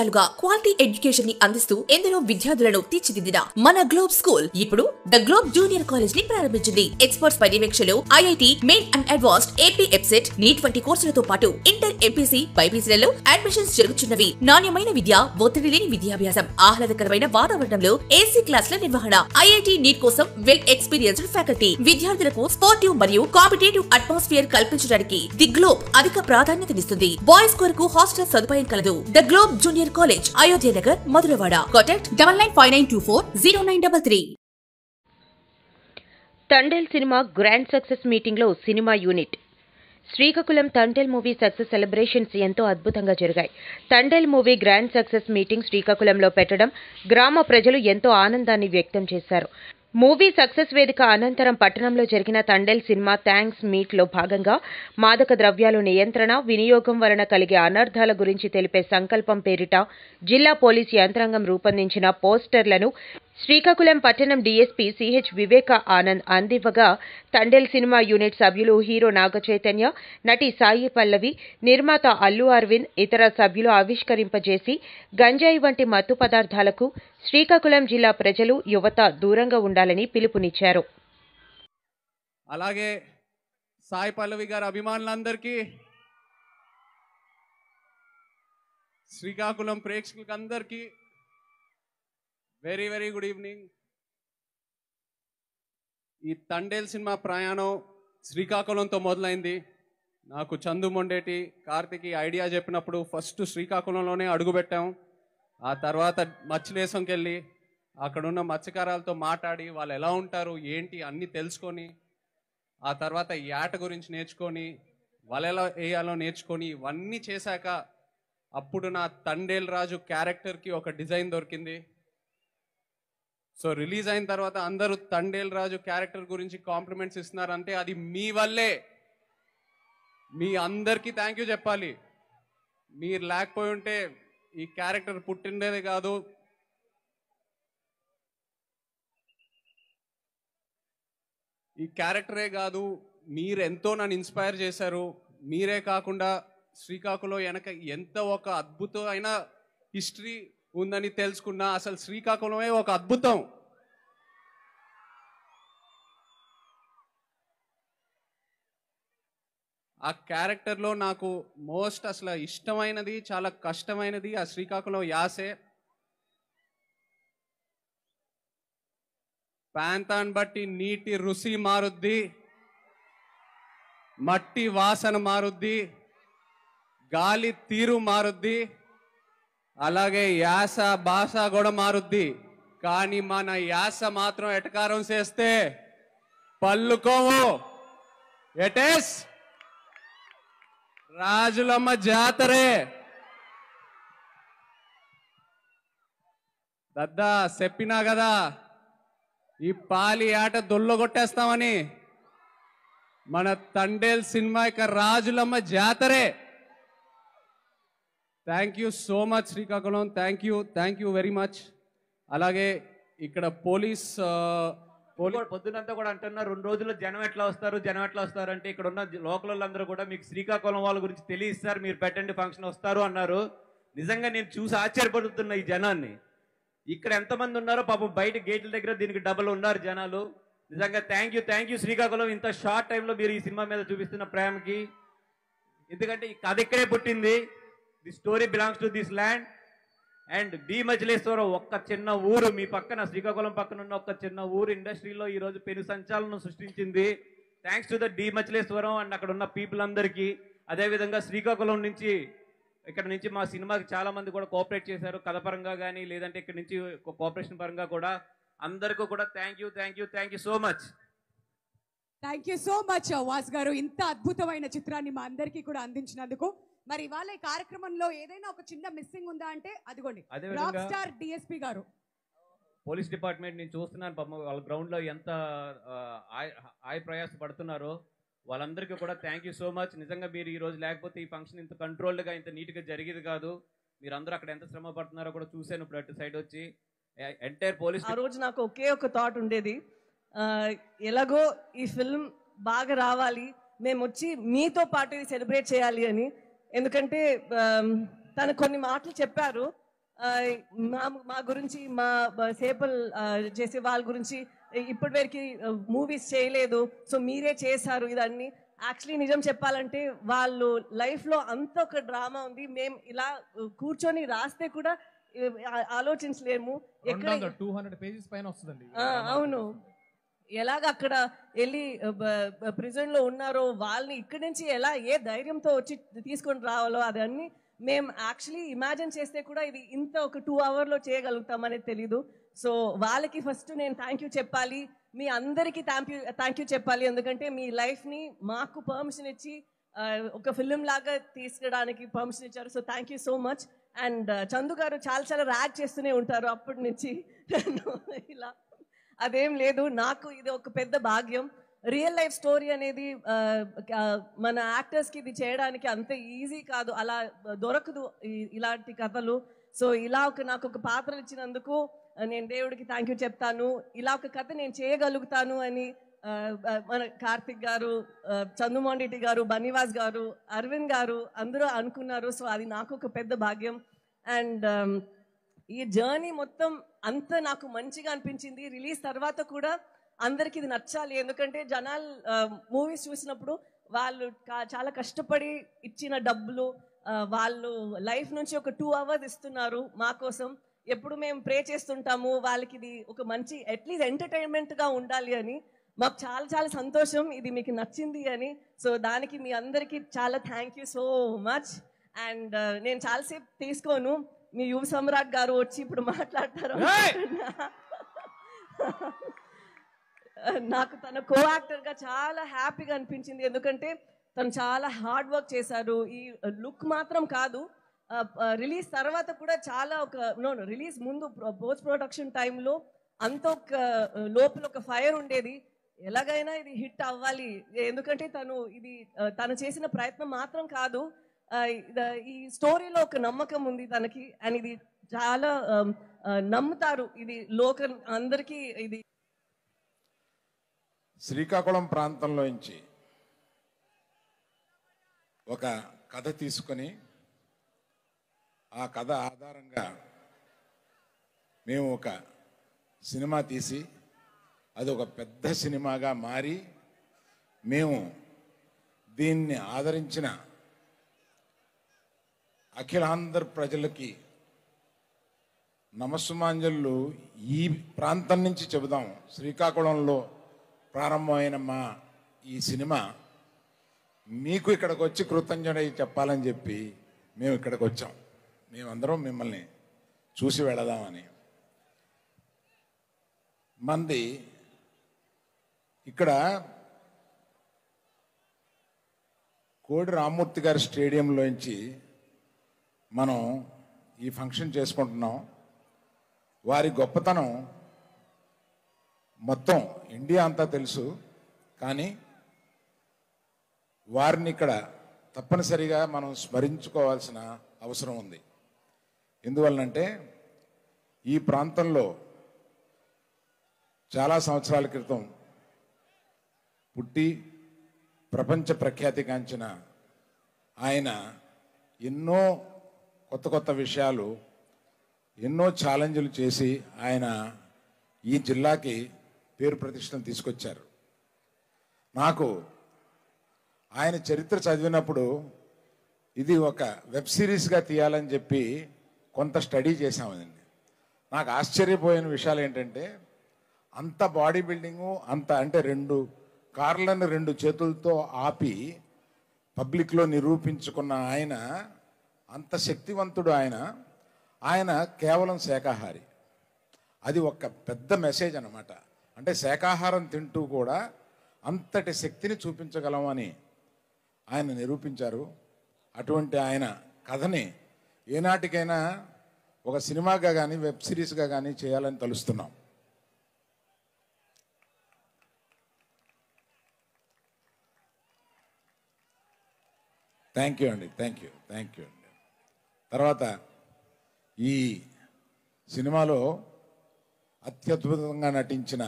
సంవత్సరాలుగా quality education ని అందిస్తూ ఎందరో విద్యార్థులను తీర్చిదిద్దిన మన గ్లోబ్ స్కూల్ ఇప్పుడు ద గ్లోబ్ జూనియర్ కాలేజ్ ని ప్రారంభించింది. ఎక్స్పర్ట్స్ పర్యవేక్షణలో IIT, main and advanced, AP EAPCET, NEET వంటి కోర్సులతో పాటు ఇంటర్, ఎంపీసీ, బైపీసీలలో అడ్మిషన్స్ జరుగుతున్నవి. నాణ్యమైన విద్య, ఒత్తిడి లేని విద్యాభ్యాసం, ఆహ్లాదకరమైన వాతావరణంలో ఏసీ క్లాసుల నిర్వహణ, ఐఐటి, నీట్ కోసం వెల్ ఎక్స్పీరియన్స్డ్ ఫ్యాకల్టీ, విద్యార్థులకు స్పోర్టివ్ మరియు కాంపిటేటివ్ అట్మాస్ఫియర్ కల్పించడానికి ది గ్లోబ్ అధిక ప్రాధాన్యతనిస్తుంది. బాయ్స్ కొరకు హాస్టల్ సదుపాయం కలదు. The globe junior college, Ayodhya Nagar, Madhurawada. Contact 9959240933. Thandel cinema grand success మీటింగ్లో cinema unit. Srikakulam Thandel movie success celebrations ఎంతో అద్భుతంగా జరిగాయి. Thandel movie grand success meeting శ్రీకాకుళంలో పెట్టడం గ్రామ ప్రజలు ఎంతో ఆనందాన్ని వ్యక్తం చేశారు. మూవీ సక్సెస్ వేదిక అనంతరం పట్టణంలో జరిగిన తండేల్ సినిమా థ్యాంక్స్ మీట్లో భాగంగా మాదక ద్రవ్యాలు నియంత్రణ, వినియోగం వలన కలిగే అనర్థాల గురించి తెలిపే సంకల్పం పేరిట జిల్లా పోలీసు యంత్రాంగం రూపొందించిన పోస్టర్లను శ్రీకాకుళం పట్టణం డీఎస్పీ సిహెచ్ వివేక ఆనంద్ అందివ్వగా తండేల్ సినిమా యూనిట్ సభ్యులు హీరో నాగచైతన్య, నటి సాయి పల్లవి, నిర్మాత అల్లు అరవింద్, ఇతర సభ్యులు ఆవిష్కరింపజేసి గంజాయి వంటి మత్తు పదార్థాలకు శ్రీకాకుళం జిల్లా ప్రజలు, యువత దూరంగా ఉండాలని పిలుపునిచ్చారు. అలాగే సాయి పల్లవి గారి అభిమానులందరికీ, శ్రీకాకుళం ప్రేక్షకులందరికీ వెరీ వెరీ గుడ్ ఈవినింగ్. ఈ తండేల్ సినిమా ప్రయాణం శ్రీకాకుళంతో మొదలైంది. నాకు చందు మొండేటి, కార్తిక్ ఐడియా చెప్పినప్పుడు ఫస్ట్ శ్రీకాకుళంలోనే అడుగుపెట్టాం. ఆ తర్వాత మత్స్యలేశంకి వెళ్ళి అక్కడున్న మత్స్యకారులతో మాట్లాడి వాళ్ళు ఎలా ఉంటారు ఏంటి అన్నీ తెలుసుకొని, ఆ తర్వాత యాట గురించి నేర్చుకొని, వాళ్ళు ఎలా వేయాలో నేర్చుకొని, ఇవన్నీ చేశాక అప్పుడు నా తండేల్ రాజు క్యారెక్టర్కి ఒక డిజైన్ దొరికింది. సో రిలీజ్ అయిన తర్వాత అందరూ తండేల్ రాజు క్యారెక్టర్ గురించి కాంప్లిమెంట్స్ ఇస్తున్నారంటే అది మీ వల్లే. మీ అందరికీ థ్యాంక్ యూ చెప్పాలి. మీరు లేకపోయి ఉంటే ఈ క్యారెక్టర్ పుట్టిండేదే కాదు. ఈ క్యారెక్టరే కాదు, మీరెంతో నన్ను ఇన్స్పైర్ చేశారు. మీరే కాకుండా శ్రీకాకుళం వెనక ఎంత ఒక అద్భుతమైన హిస్టరీ ఉందని తెలుసుకున్నా. అసలు శ్రీకాకుళమే ఒక అద్భుతం. ఆ క్యారెక్టర్లో నాకు మోస్ట్ అసలు ఇష్టమైనది, చాలా కష్టమైనది ఆ శ్రీకాకుళం యాసే. ప్రాంతాన్ని బట్టి నీటి రుచి మారుద్ది, మట్టి వాసన మారుద్ది, గాలి తీరు మారుద్ది, అలాగే యాస భాష కూడా మారుద్ది. కానీ మన యాస మాత్రం ఎటకారం చేస్తే పల్లుకోవు. ఎటేస్ రాజులమ్మ జాతరే. దద్దా చెప్పినా కదా ఈ పాలి ఆట దొల్లగొట్టేస్తామని. మన తండేల్ సినిమా ఇక రాజులమ్మ జాతరే. Thank you so much Srikakulam, thank you very much. అలాగే ఇక్కడ పోలీస్ పొద్దునంతా కూడా అంటున్నారు 2 రోజుల్లో జనం ఎట్లా వస్తారు అంటే ఇక్కడ ఉన్న లోకల్ వాళ్ళందరూ కూడా మీకు శ్రీకాకుళం వాళ్ళ గురించి తెలియస్తారు, మీరు పెట్టండి ఫంక్షన్ వస్తారు అన్నారు. నిజంగా నేను చూసి ఆశ్చర్యపడుతున్నా ఈ జనాన్ని. ఇక్కడ ఎంతమంది ఉన్నారో పాపం బయట గేట్ల దగ్గర దీనికి డబల్ ఉన్నారు జనాలు. నిజంగా థ్యాంక్ యూ శ్రీకాకుళం, ఇంత షార్ట్ టైంలో మీరు ఈ సినిమా మీద చూపిస్తున్న ప్రేమకి. ఎందుకంటే ఈ కథ ఇక్కడే పుట్టింది. The story belongs to this land. And D Machileswaram ఒక్క చిన్న ఊరు, మీ పక్కన శ్రీకాకుళం పక్కన ఉన్న ఒక్క చిన్న ఊరు ఇండస్ట్రీలో ఈరోజు పెను సంచలనం సృష్టించింది. Thanks to the D Machileswaram and అక్కడ ఉన్న పీపుల్ అందరికీ. అదేవిధంగా శ్రీకాకుళం నుంచి ఇక్కడ నుంచి మా సినిమాకి చాలా మంది కూడా కోఆపరేట్ చేశారు, కథ పరంగా కానీ లేదంటే ఇక్కడ నుంచి కోఆపరేషన్ పరంగా కూడా. అందరికీ కూడా thank you so much. Thank you so much was గారు, ఇంత అద్భుతమైన చిత్రాన్ని మా అందరికీ కూడా అందించినందుకు. మరి ఇవాళ ఈ కార్యక్రమంలో ఏదైనా ఒక చిన్న మిస్సింగ్ ఉందా అంటే అదిగోండి రాక్ స్టార్ డిఎస్పీ గారు. పోలీస్ డిపార్ట్మెంట్ నేను చూస్తున్నాను పాపం వాళ్ళ గ్రౌండ్లో ఎంత ఆయ ప్రయాస పడుతున్నారో. వాళ్ళందరికీ కూడా థ్యాంక్ యూ సో మచ్. నిజంగా మీరు ఈ రోజు లేకపోతే ఈ ఫంక్షన్ ఇంత కంట్రోల్డ్గా ఇంత నీట్గా జరిగేది కాదు. మీరు అందరూ అక్కడ ఎంత శ్రమ పడుతున్నారో కూడా చూశాను ఇప్పుడు అటు సైడ్ వచ్చి. ఎంటైర్ పోలీస్ ఆ రోజు నాకు ఒకే ఒక థాట్ ఉండేది, ఎలాగో ఈ ఫిల్మ్ బాగా రావాలి, మేము వచ్చి మీతో పాటు సెలబ్రేట్ చేయాలి అని. ఎందుకంటే తను కొన్ని మాటలు చెప్పారు, మా గురించి మా సేపల్ చేసే వాళ్ళ గురించి ఇప్పటివరకు మూవీస్ చేయలేదు, సో మీరే చేశారు ఇదన్నీ. యాక్చువల్లీ నిజం చెప్పాలంటే వాళ్ళు లైఫ్లో అంత ఒక డ్రామా ఉంది. మేము ఇలా కూర్చొని రాస్తే కూడా ఆలోచించలేము. 200 పేజెస్ పైన వస్తుందండి. అవును, ఎలాగ అక్కడ వెళ్ళి ప్రిజన్ లో ఉన్నారో వాళ్ళని ఇక్కడి నుంచి ఎలా ఏ ధైర్యంతో వచ్చి తీసుకొని రావాలో అదన్నీ మేము యాక్చువల్లీ ఇమాజిన్ చేస్తే కూడా ఇది ఇంత ఒక 2 hours చేయగలుగుతామనేది తెలీదు. సో వాళ్ళకి ఫస్ట్ నేను థ్యాంక్ యూ చెప్పాలి, మీ అందరికీ థ్యాంక్ యూ చెప్పాలి. ఎందుకంటే మీ లైఫ్ని మాకు పర్మిషన్ ఇచ్చి ఒక ఫిలిం లాగా తీసుకురావడానికి పర్మిషన్ ఇచ్చారు. So thank you so much. And Chandu గారు చాలా ర్యాక్ చేస్తూనే ఉంటారు అప్పటి నుంచి. ఇలా అదేం లేదు, నాకు ఇది ఒక పెద్ద భాగ్యం. రియల్ లైఫ్ స్టోరీ అనేది మన యాక్టర్స్కి ఇది చేయడానికి అంత ఈజీ కాదు, అలా దొరకదు ఇలాంటి కథలు. సో ఇలా నాకు ఒక పాత్రలు ఇచ్చినందుకు నేను దేవుడికి థ్యాంక్ యూ చెప్తాను. ఇలా ఒక కథ నేను చేయగలుగుతాను అని మన కార్తిక్ గారు, చందుమోండెట్టి గారు, బనివాస్ గారు, అరవింద్ గారు అందరూ అనుకున్నారు. సో అది నాకు ఒక పెద్ద భాగ్యం. అండ్ ఈ జర్నీ మొత్తం అంత నాకు మంచిగా అనిపించింది. రిలీజ్ తర్వాత కూడా అందరికి ఇది నచ్చాలి, ఎందుకంటే జనాలు మూవీస్ చూసినప్పుడు వాళ్ళు చాలా కష్టపడి ఇచ్చిన డబ్బులు వాళ్ళు లైఫ్ నుంచి ఒక 2 hours ఇస్తున్నారు మా కోసం. ఎప్పుడు మేము ప్రే చేస్తుంటాము వాళ్ళకి ఇది ఒక మంచి అట్లీస్ట్ ఎంటర్టైన్మెంట్గా ఉండాలి అని. మాకు చాలా సంతోషం ఇది మీకు నచ్చింది అని. సో దానికి మీ అందరికీ చాలా thank you so much. And నేను చాలాసేపు తీసుకోను, మీ యువ సమ్రాట్ గారు వచ్చి ఇప్పుడు మాట్లాడతారు. నాకు తన కో యాక్టర్గా చాలా హ్యాపీగా అనిపించింది, ఎందుకంటే తను చాలా హార్డ్ వర్క్ చేశారు. ఈ లుక్ మాత్రం కాదు, రిలీజ్ తర్వాత కూడా చాలా రిలీజ్ ముందు పోస్ట్ ప్రొడక్షన్ టైంలో అంత ఒక లోపల ఒక ఫైర్ ఉండేది, ఎలాగైనా ఇది హిట్ అవ్వాలి. ఎందుకంటే తను చేసిన ప్రయత్నం మాత్రం కాదు, ఈ స్టోరీలో ఒక నమ్మకం ఉంది తనకి. అండ్ ఇది చాలా నమ్ముతారు, ఇది లోకల్ అందరికీ. ఇది శ్రీకాకుళం ప్రాంతంలో నుంచి ఒక కథ తీసుకొని ఆ కథ ఆధారంగా మేము ఒక సినిమా తీసి అది ఒక పెద్ద సినిమాగా మారి మేము దీన్ని ఆదరించిన అఖిలాంధ్ర ప్రజలకి నమస్సుమాంజలు ఈ ప్రాంతం నుంచి చెబుదాం. శ్రీకాకుళంలో ప్రారంభమైన మా ఈ సినిమా మీకు ఇక్కడికి వచ్చి కృతజ్ఞత చెప్పాలని చెప్పి మేము ఇక్కడికి వచ్చాం. మేమందరం మిమ్మల్ని చూసి వెళదామని. మంది ఇక్కడ కోడి రామ్మూర్తి గారి స్టేడియంలోంచి మనం ఈ ఫంక్షన్ చేసుకుంటున్నాం. వారి గొప్పతనం మొత్తం ఇండియా అంతా తెలుసు, కానీ వారిని ఇక్కడ తప్పనిసరిగా మనం స్మరించుకోవాల్సిన అవసరం ఉంది. ఎందువల్లంటే ఈ ప్రాంతంలో చాలా సంవత్సరాల క్రితం పుట్టి ప్రపంచ ప్రఖ్యాతిగాంచిన ఆయన ఎన్నో కొత్త విషయాలు, ఎన్నో ఛాలెంజ్లు చేసి ఆయన ఈ జిల్లాకి పేరు ప్రతిష్టను తీసుకొచ్చారు. నాకు ఆయన చరిత్ర చదివినప్పుడు ఇది ఒక వెబ్ సిరీస్గా తీయాలని చెప్పి కొంత స్టడీ చేశామండి. నాకు ఆశ్చర్యపోయిన విషయాలు ఏంటంటే అంత బాడీ బిల్డింగు, అంత అంటే 2 కార్లను 2 చేతులతో ఆపి పబ్లిక్లో నిరూపించుకున్న ఆయన, అంత శక్తివంతుడు ఆయన కేవలం శాకాహారి. అది ఒక పెద్ద మెసేజ్ అన్నమాట. అంటే శాకాహారం తింటూ కూడా అంతటి శక్తిని చూపించగలమని ఆయన నిరూపించారు. అటువంటి ఆయన కథని ఏనాటికైనా ఒక సినిమాగా కానీ వెబ్ సిరీస్గా కానీ చేయాలని తలుస్తున్నాం. థ్యాంక్ యూ అండి. తర్వాత ఈ సినిమాలో అత్యద్భుతంగా నటించిన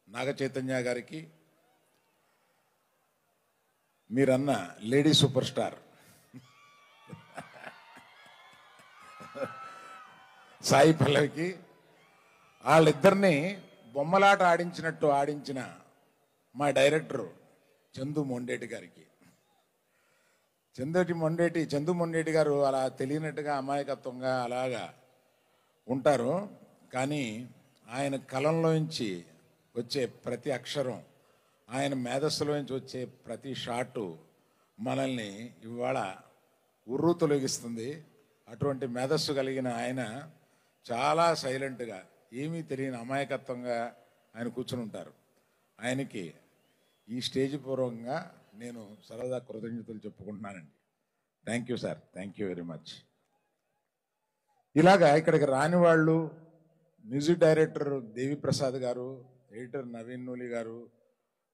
నాగ చైతన్య గారికి, మీరన్న లేడీ సూపర్ స్టార్ సాయి పల్లవికి. వాళ్ళిద్దరిని బొమ్మలాట ఆడించినట్టు ఆడించిన మా డైరెక్టరు చందు మొండేటి గారికి. చందు మొండేటి గారు అలా తెలియనట్టుగా అమాయకత్వంగా అలాగా ఉంటారు. కానీ ఆయన కలంలోంచి వచ్చే ప్రతి అక్షరం, ఆయన మేధస్సులోంచి వచ్చే ప్రతి షాటు మనల్ని ఇవాళ ఉర్రు తొలగిస్తుంది. అటువంటి మేధస్సు కలిగిన ఆయన చాలా సైలెంట్గా, ఏమీ తెలియని అమాయకత్వంగా ఆయన కూర్చుని ఉంటారు. ఆయనకి ఈ స్టేజ్ పూర్వకంగా నేను సరదా కృతజ్ఞతలు చెప్పుకుంటున్నానండి. Thank you sir, thank you very much. ఇలాగా ఇక్కడికి రాని వాళ్ళు మ్యూజిక్ డైరెక్టర్ దేవిప్రసాద్ గారు, ఎడిటర్ నవీన్ నూలి గారు,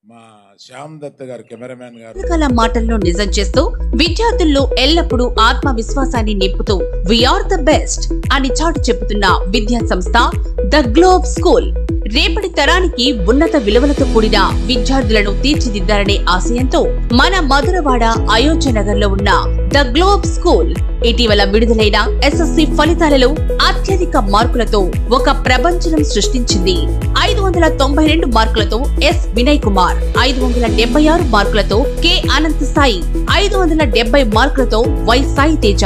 మా శ్యామ్ దత్ గారు, కెమెరామ్యాన్ గారు. రకరకాల మాటలను నిజం చేస్తూ విద్యార్థుల్లో ఎల్లప్పుడూ ఆత్మవిశ్వాసాన్ని నింపుతూ వీఆర్ ద బెస్ట్ అని చాటు చెబుతున్న విద్యా సంస్థ ద గ్లోబ్ స్కూల్. రేపటి తరానికి ఉన్నత విలువలతో కూడిన విద్యార్థులను తీర్చిదిద్దారనే ఆశయంతో మన మధురవాడ అయోధ్య నగర్ లో ఉన్న ద గ్లోబ్ స్కూల్ ఇటీవల విడుదలైన ఎస్ఎస్సి ఫలితాలలో అత్యధిక మార్కులతో ఒక ప్రపంచం సృష్టించింది. 592 మార్కులతో ఎస్ వినయ్ కుమార్, 576 మార్కులతో కె అనంత్ సాయి, 570 మార్కులతో వై సాయి తేజ.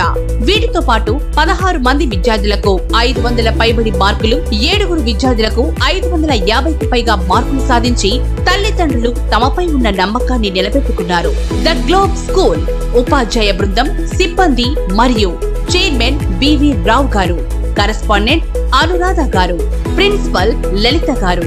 వీటితో పాటు 16 మంది విద్యార్థులకు 500 పైబడి మార్కులు, 7 విద్యార్థులకు 550కి పైగా మార్కులు సాధించి తల్లిదండ్రులు తమపై ఉన్న నమ్మకాన్ని నిలబెట్టుకున్నారు. ద గ్లోబ్ స్కూల్ ఉపాధ్యాయ బృందం, సిబ్బంది మరియు చైర్మన్ బివి రావు గారు, కరెస్పాండెంట్ అనురాధ గారు, ప్రిన్సిపల్ లలిత గారు.